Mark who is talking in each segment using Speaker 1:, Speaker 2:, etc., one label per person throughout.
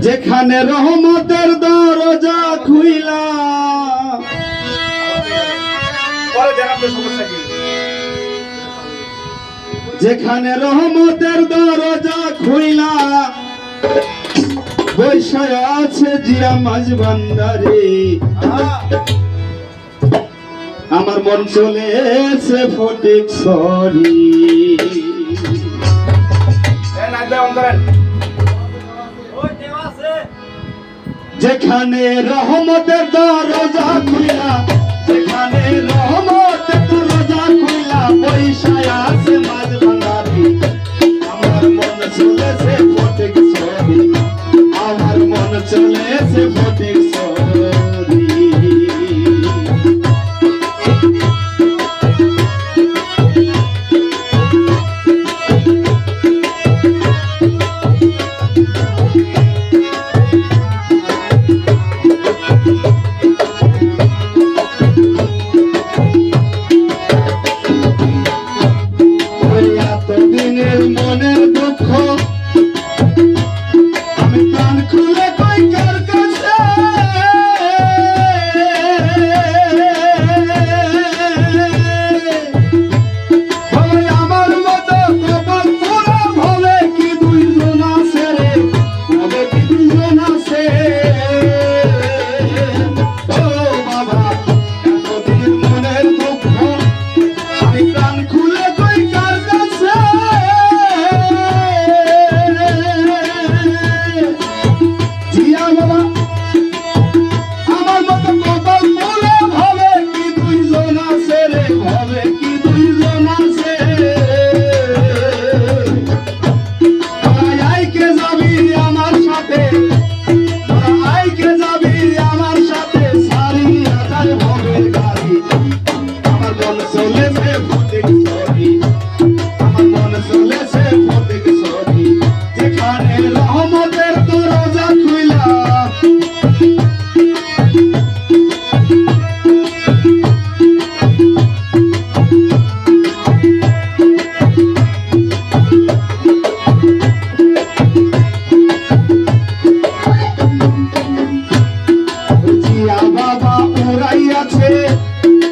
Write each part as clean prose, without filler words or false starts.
Speaker 1: যেখানে রহমতের দরজা খুইলা যেখানে রহমতের দরজা খুইলা বৈশায় আছে জিয়া মাঝ ভান্ডারে আমার মন চলেছে ফটিক সরি যেখানে রহমতের দরজা খুইলা যেখানে রহমতের দরজা খুইলা বৈশায় আছে মাঝ ভান্ডারে আমার মন চলেছে ফটিক সরি আমার মন চলেছে ফটিক সরি মনের দুঃখ আমি প্রাণ খুলে কই কার কাছে আমার মতো কপাল পোড়া ভবে কি দুইজন আছে রে ভবে কি দুইজন আছে ও বাবা এতদিন মনের দুঃখ আমি প্রাণ খুলে কই কার কাছে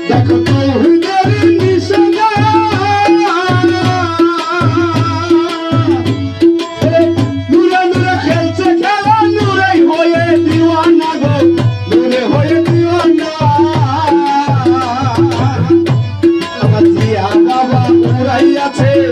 Speaker 1: দেখো তো হৃদয়ের নিশানা নূরে নূরে খেলছে খেলা নূরে হয়ে দিওয়ানা গো নূরে হয়ে দিওয়ানা আমার জিয়া বাবা উড়াইয়াছে